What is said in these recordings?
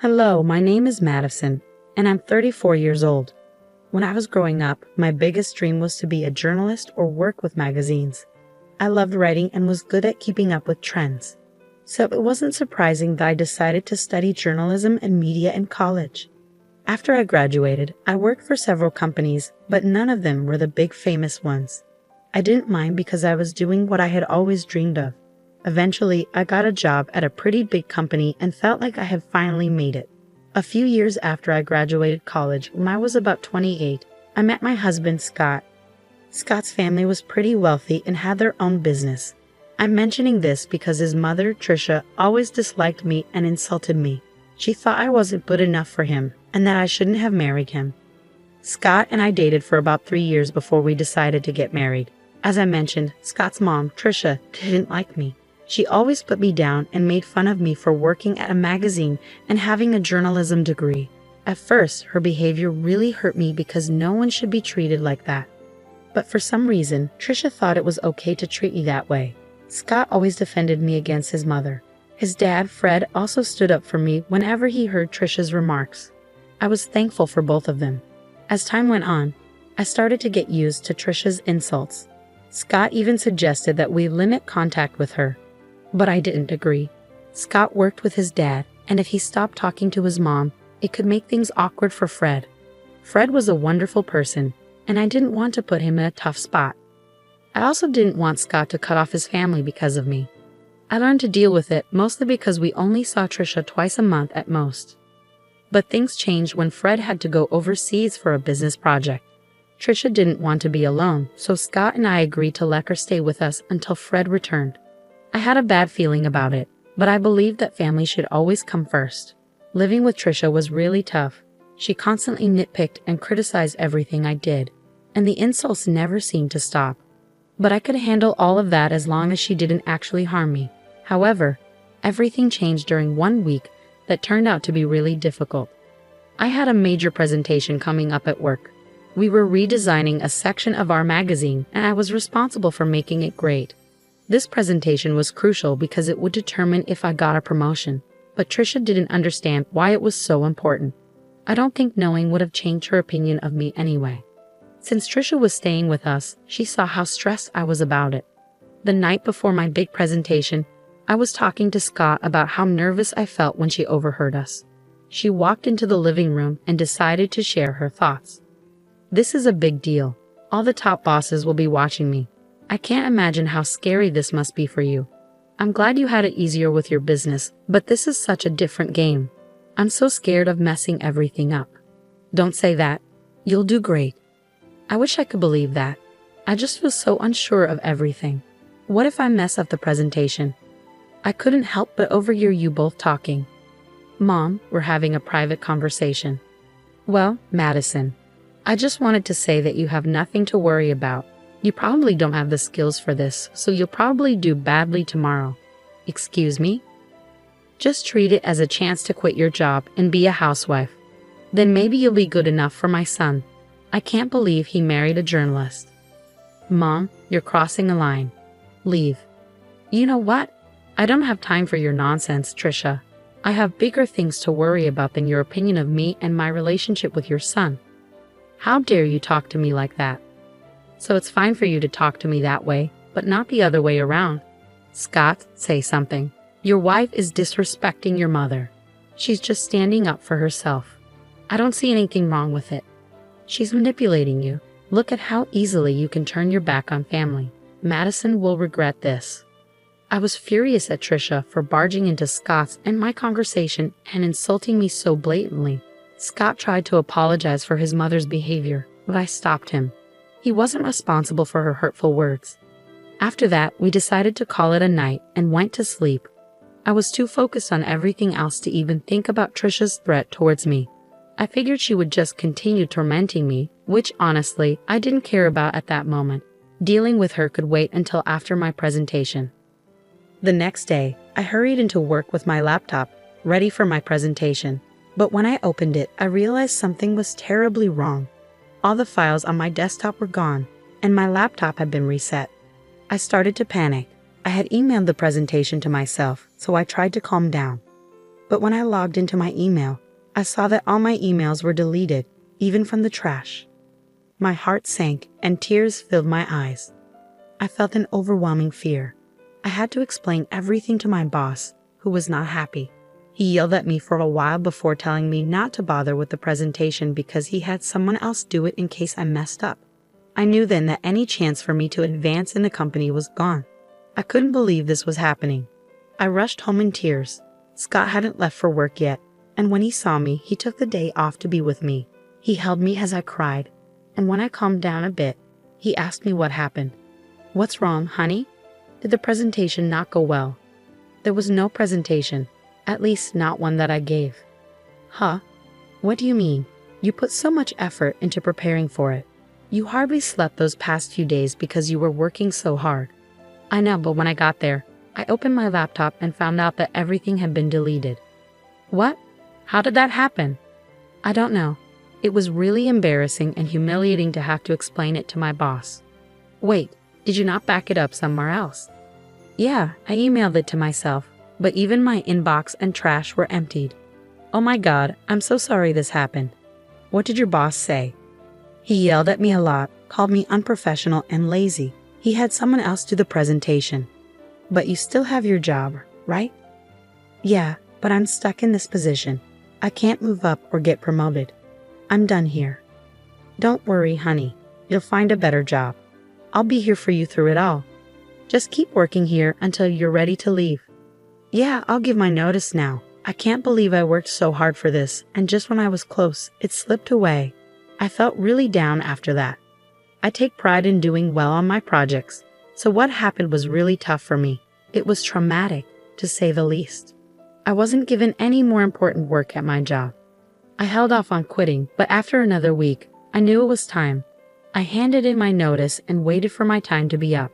Hello, my name is Madison, and I'm 34 years old. When I was growing up, my biggest dream was to be a journalist or work with magazines. I loved writing and was good at keeping up with trends. So it wasn't surprising that I decided to study journalism and media in college. After I graduated, I worked for several companies, but none of them were the big famous ones. I didn't mind because I was doing what I had always dreamed of. Eventually, I got a job at a pretty big company and felt like I had finally made it. A few years after I graduated college, when I was about 28, I met my husband, Scott. Scott's family was pretty wealthy and had their own business. I'm mentioning this because his mother, Tricia, always disliked me and insulted me. She thought I wasn't good enough for him and that I shouldn't have married him. Scott and I dated for about 3 years before we decided to get married. As I mentioned, Scott's mom, Tricia, didn't like me. She always put me down and made fun of me for working at a magazine and having a journalism degree. At first, her behavior really hurt me because no one should be treated like that. But for some reason, Tricia thought it was okay to treat me that way. Scott always defended me against his mother. His dad, Fred, also stood up for me whenever he heard Tricia's remarks. I was thankful for both of them. As time went on, I started to get used to Tricia's insults. Scott even suggested that we limit contact with her. But I didn't agree. Scott worked with his dad, and if he stopped talking to his mom, it could make things awkward for Fred. Fred was a wonderful person, and I didn't want to put him in a tough spot. I also didn't want Scott to cut off his family because of me. I learned to deal with it mostly because we only saw Tricia twice a month at most. But things changed when Fred had to go overseas for a business project. Tricia didn't want to be alone, so Scott and I agreed to let her stay with us until Fred returned. I had a bad feeling about it, but I believed that family should always come first. Living with Tricia was really tough. She constantly nitpicked and criticized everything I did, and the insults never seemed to stop. But I could handle all of that as long as she didn't actually harm me. However, everything changed during one week that turned out to be really difficult. I had a major presentation coming up at work. We were redesigning a section of our magazine, and I was responsible for making it great. This presentation was crucial because it would determine if I got a promotion, but Tricia didn't understand why it was so important. I don't think knowing would have changed her opinion of me anyway. Since Tricia was staying with us, she saw how stressed I was about it. The night before my big presentation, I was talking to Scott about how nervous I felt when she overheard us. She walked into the living room and decided to share her thoughts. "This is a big deal. All the top bosses will be watching me. I can't imagine how scary this must be for you. I'm glad you had it easier with your business, but this is such a different game. I'm so scared of messing everything up." "Don't say that. You'll do great." I wish I could believe that. I just feel so unsure of everything. What if I mess up the presentation? I couldn't help but overhear you both talking. "Mom, we're having a private conversation." "Well, Madison, I just wanted to say that you have nothing to worry about. You probably don't have the skills for this, so you'll probably do badly tomorrow." "Excuse me?" "Just treat it as a chance to quit your job and be a housewife. Then maybe you'll be good enough for my son. I can't believe he married a journalist." "Mom, you're crossing a line. Leave." "You know what? I don't have time for your nonsense, Tricia. I have bigger things to worry about than your opinion of me and my relationship with your son." "How dare you talk to me like that?" "So it's fine for you to talk to me that way, but not the other way around." "Scott, say something. Your wife is disrespecting your mother. She's just standing up for herself. I don't see anything wrong with it. She's manipulating you. Look at how easily you can turn your back on family. Madison will regret this." I was furious at Tricia for barging into Scott's and my conversation and insulting me so blatantly. Scott tried to apologize for his mother's behavior, but I stopped him. He wasn't responsible for her hurtful words. After that, we decided to call it a night and went to sleep. I was too focused on everything else to even think about Tricia's threat towards me. I figured she would just continue tormenting me, which honestly, I didn't care about at that moment. Dealing with her could wait until after my presentation. The next day, I hurried into work with my laptop, ready for my presentation. But when I opened it, I realized something was terribly wrong. All the files on my desktop were gone, and my laptop had been reset. I started to panic. I had emailed the presentation to myself, so I tried to calm down. But when I logged into my email, I saw that all my emails were deleted, even from the trash. My heart sank and tears filled my eyes. I felt an overwhelming fear. I had to explain everything to my boss, who was not happy. He yelled at me for a while before telling me not to bother with the presentation because he had someone else do it in case I messed up. I knew then that any chance for me to advance in the company was gone. I couldn't believe this was happening. I rushed home in tears. Scott hadn't left for work yet, and when he saw me, he took the day off to be with me. He held me as I cried, and when I calmed down a bit, he asked me what happened. "What's wrong, honey? Did the presentation not go well?" There was no presentation, at least not one that I gave. Huh? What do you mean? You put so much effort into preparing for it. You hardly slept those past few days because you were working so hard. I know, but when I got there, I opened my laptop and found out that everything had been deleted. What? How did that happen? I don't know. It was really embarrassing and humiliating to have to explain it to my boss. Wait, did you not back it up somewhere else? Yeah, I emailed it to myself, but even my inbox and trash were emptied. Oh my God, I'm so sorry this happened. What did your boss say? He yelled at me a lot, called me unprofessional and lazy. He had someone else do the presentation. But you still have your job, right? Yeah, but I'm stuck in this position. I can't move up or get promoted. I'm done here. Don't worry, honey. You'll find a better job. I'll be here for you through it all. Just keep working here until you're ready to leave. Yeah, I'll give my notice now. I can't believe I worked so hard for this, and just when I was close, it slipped away. I felt really down after that. I take pride in doing well on my projects, so what happened was really tough for me. It was traumatic, to say the least. I wasn't given any more important work at my job. I held off on quitting, but after another week, I knew it was time. I handed in my notice and waited for my time to be up.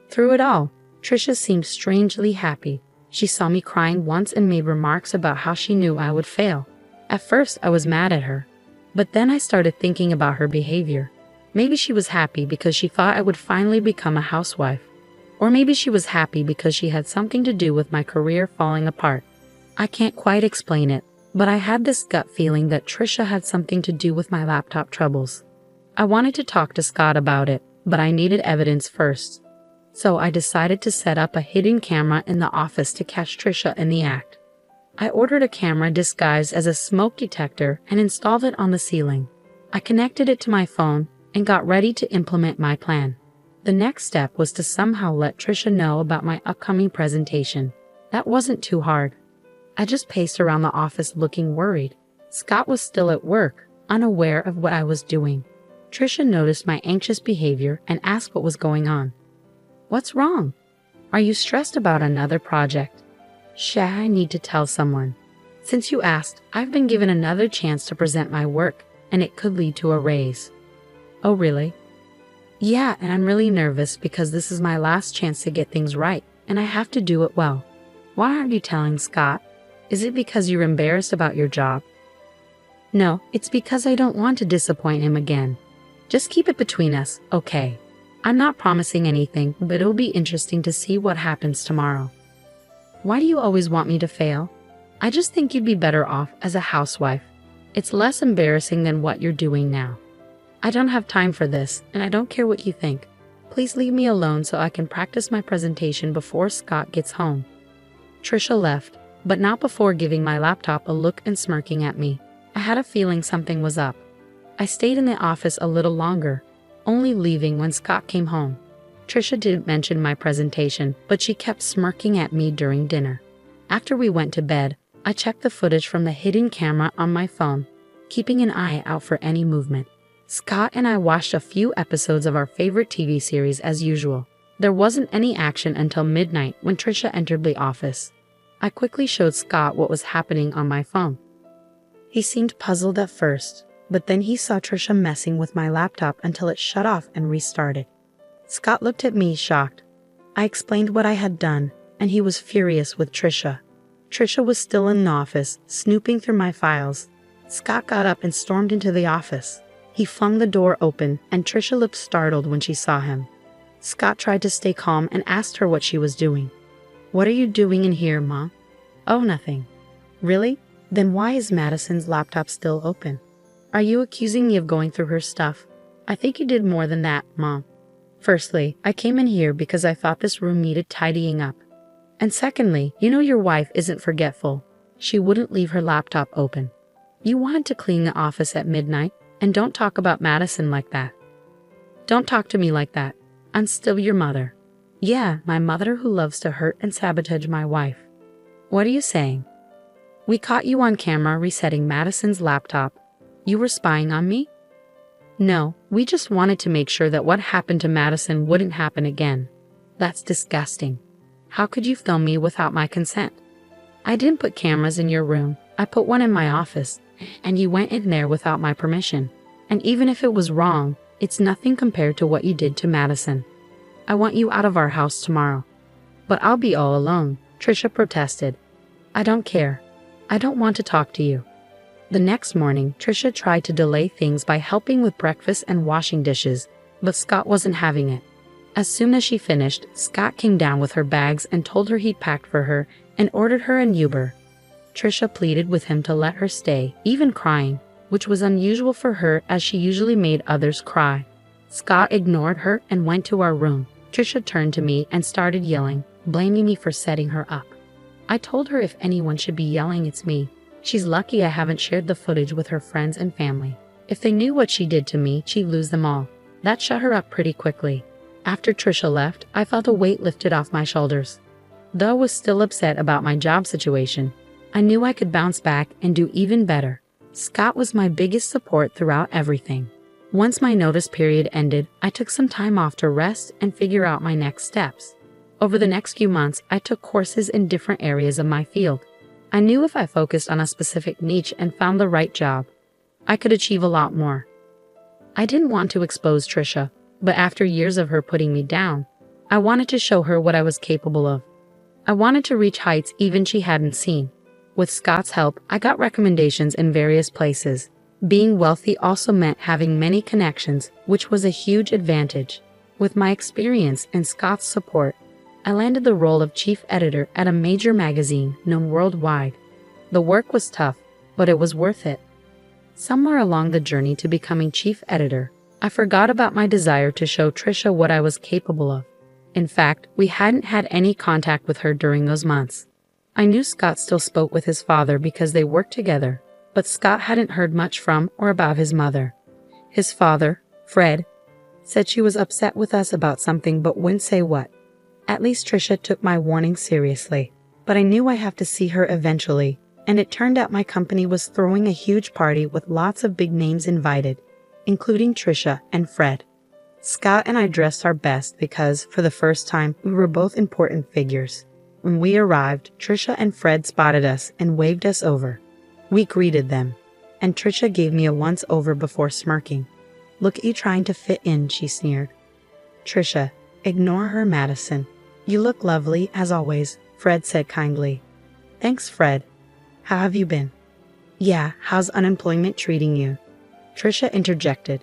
Through it all, Trisha seemed strangely happy. She saw me crying once and made remarks about how she knew I would fail. At first, I was mad at her, but then I started thinking about her behavior. Maybe she was happy because she thought I would finally become a housewife. Or maybe she was happy because she had something to do with my career falling apart. I can't quite explain it, but I had this gut feeling that Trisha had something to do with my laptop troubles. I wanted to talk to Scott about it, but I needed evidence first. So I decided to set up a hidden camera in the office to catch Trisha in the act. I ordered a camera disguised as a smoke detector and installed it on the ceiling. I connected it to my phone and got ready to implement my plan. The next step was to somehow let Trisha know about my upcoming presentation. That wasn't too hard. I just paced around the office looking worried. Scott was still at work, unaware of what I was doing. Trisha noticed my anxious behavior and asked what was going on. What's wrong? Are you stressed about another project? I need to tell someone. Since you asked, I've been given another chance to present my work, and it could lead to a raise. Oh, really? Yeah, and I'm really nervous because this is my last chance to get things right, and I have to do it well. Why aren't you telling Scott? Is it because you're embarrassed about your job? No, it's because I don't want to disappoint him again. Just keep it between us, okay? I'm not promising anything, but it'll be interesting to see what happens tomorrow. Why do you always want me to fail? I just think you'd be better off as a housewife. It's less embarrassing than what you're doing now. I don't have time for this, and I don't care what you think. Please leave me alone so I can practice my presentation before Scott gets home. Trisha left, but not before giving my laptop a look and smirking at me. I had a feeling something was up. I stayed in the office a little longer, only leaving when Scott came home. Trisha didn't mention my presentation, but she kept smirking at me during dinner. After we went to bed, I checked the footage from the hidden camera on my phone, keeping an eye out for any movement. Scott and I watched a few episodes of our favorite TV series as usual. There wasn't any action until midnight when Trisha entered the office. I quickly showed Scott what was happening on my phone. He seemed puzzled at first, but then he saw Trisha messing with my laptop until it shut off and restarted. Scott looked at me shocked. I explained what I had done, and he was furious with Trisha. Trisha was still in the office, snooping through my files. Scott got up and stormed into the office. He flung the door open, and Trisha looked startled when she saw him. Scott tried to stay calm and asked her what she was doing. "What are you doing in here, Mom?" "Oh, nothing." Really? Then why is Madison's laptop still open? Are you accusing me of going through her stuff? I think you did more than that, Mom. Firstly, I came in here because I thought this room needed tidying up. And secondly, you know your wife isn't forgetful. She wouldn't leave her laptop open. You wanted to clean the office at midnight, and don't talk about Madison like that. Don't talk to me like that. I'm still your mother. Yeah, my mother who loves to hurt and sabotage my wife. What are you saying? We caught you on camera resetting Madison's laptop. You were spying on me? No, we just wanted to make sure that what happened to Madison wouldn't happen again. That's disgusting. How could you film me without my consent? I didn't put cameras in your room. I put one in my office, and you went in there without my permission. And even if it was wrong, it's nothing compared to what you did to Madison. I want you out of our house tomorrow. But I'll be all alone, Trisha protested. I don't care. I don't want to talk to you. The next morning, Trisha tried to delay things by helping with breakfast and washing dishes, but Scott wasn't having it. As soon as she finished, Scott came down with her bags and told her he'd packed for her and ordered her an Uber. Trisha pleaded with him to let her stay, even crying, which was unusual for her as she usually made others cry. Scott ignored her and went to our room. Trisha turned to me and started yelling, blaming me for setting her up. I told her if anyone should be yelling, it's me. She's lucky I haven't shared the footage with her friends and family. If they knew what she did to me, she'd lose them all. That shut her up pretty quickly. After Trisha left, I felt a weight lifted off my shoulders. Though I was still upset about my job situation, I knew I could bounce back and do even better. Scott was my biggest support throughout everything. Once my notice period ended, I took some time off to rest and figure out my next steps. Over the next few months, I took courses in different areas of my field. I knew if I focused on a specific niche and found the right job, I could achieve a lot more. I didn't want to expose Trisha, but after years of her putting me down, I wanted to show her what I was capable of. I wanted to reach heights even she hadn't seen. With Scott's help, I got recommendations in various places. Being wealthy also meant having many connections, which was a huge advantage. With my experience and Scott's support, I landed the role of chief editor at a major magazine known worldwide. The work was tough, but it was worth it. Somewhere along the journey to becoming chief editor, I forgot about my desire to show Trisha what I was capable of. In fact, we hadn't had any contact with her during those months. I knew Scott still spoke with his father because they worked together, but Scott hadn't heard much from or about his mother. His father, Fred, said she was upset with us about something but wouldn't say what. At least Trisha took my warning seriously, but I knew I'd have to see her eventually, and it turned out my company was throwing a huge party with lots of big names invited, including Trisha and Fred. Scott and I dressed our best because, for the first time, we were both important figures. When we arrived, Trisha and Fred spotted us and waved us over. We greeted them, and Trisha gave me a once-over before smirking. "Look at you trying to fit in," she sneered. "Trisha, ignore her, Madison. You look lovely, as always," Fred said kindly. "Thanks, Fred. How have you been?" "Yeah, how's unemployment treating you?" Trisha interjected.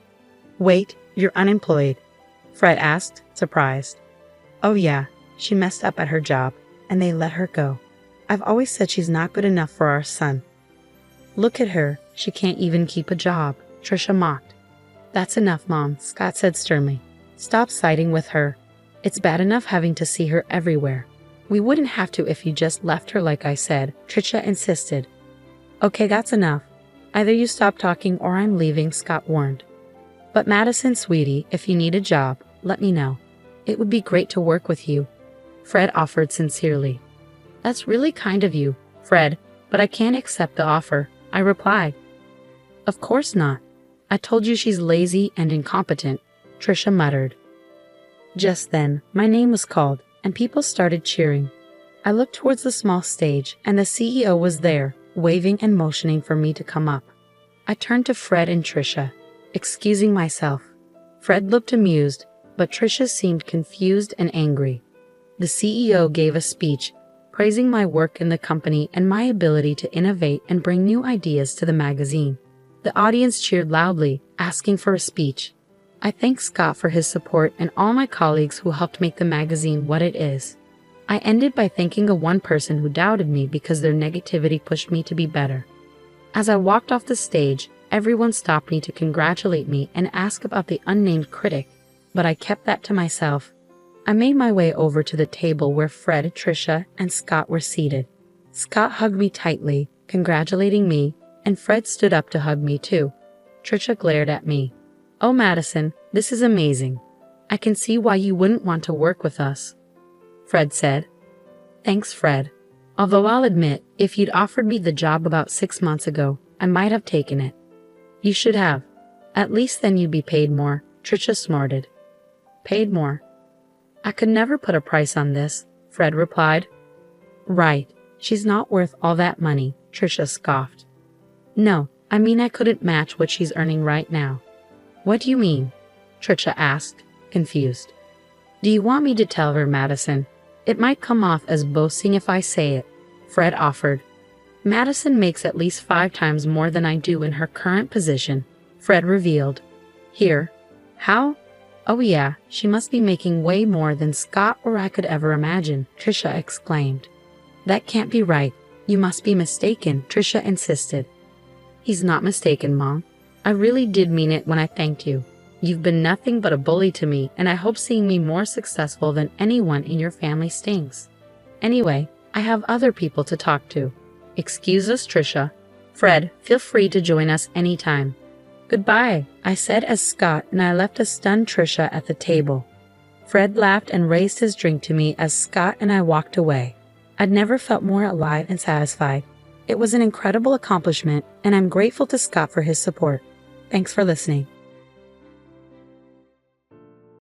"Wait, you're unemployed?" Fred asked, surprised. "Oh yeah, she messed up at her job, and they let her go. I've always said she's not good enough for our son." "Look at her, she can't even keep a job," Trisha mocked. "That's enough, Mom," Scott said sternly. "Stop siding with her. It's bad enough having to see her everywhere. We wouldn't have to if you just left her like I said," Trisha insisted. "Okay, that's enough. Either you stop talking or I'm leaving," Scott warned. "But Madison, sweetie, if you need a job, let me know. It would be great to work with you," Fred offered sincerely. "That's really kind of you, Fred, but I can't accept the offer," I replied. "Of course not. I told you she's lazy and incompetent," Trisha muttered. Just then, my name was called, and people started cheering. I looked towards the small stage, and the CEO was there, waving and motioning for me to come up. I turned to Fred and Trisha, excusing myself. Fred looked amused, but Trisha seemed confused and angry. The CEO gave a speech, praising my work in the company and my ability to innovate and bring new ideas to the magazine. The audience cheered loudly, asking for a speech. I thanked Scott for his support and all my colleagues who helped make the magazine what it is. I ended by thanking one person who doubted me because their negativity pushed me to be better. As I walked off the stage, everyone stopped me to congratulate me and ask about the unnamed critic, but I kept that to myself. I made my way over to the table where Fred, Trisha, and Scott were seated. Scott hugged me tightly, congratulating me, and Fred stood up to hug me too. Trisha glared at me. "Oh, Madison, this is amazing. I can see why you wouldn't want to work with us," Fred said. "Thanks, Fred. Although I'll admit, if you'd offered me the job about 6 months ago, I might have taken it." "You should have. At least then you'd be paid more," Trisha snorted. "Paid more? I could never put a price on this," Fred replied. "Right. She's not worth all that money," Trisha scoffed. "No, I mean I couldn't match what she's earning right now." "What do you mean?" Trisha asked, confused. "Do you want me to tell her, Madison? It might come off as boasting if I say it," Fred offered. "Madison makes at least 5 times more than I do in her current position," Fred revealed. "Here? How? Oh yeah, she must be making way more than Scott or I could ever imagine," Trisha exclaimed. "That can't be right. You must be mistaken," Trisha insisted. "He's not mistaken, Mom. I really did mean it when I thanked you. You've been nothing but a bully to me, and I hope seeing me more successful than anyone in your family stings. Anyway, I have other people to talk to. Excuse us, Trisha. Fred, feel free to join us anytime." "Goodbye," I said as Scott and I left a stunned Trisha at the table. Fred laughed and raised his drink to me as Scott and I walked away. I'd never felt more alive and satisfied. It was an incredible accomplishment, and I'm grateful to Scott for his support. Thanks for listening.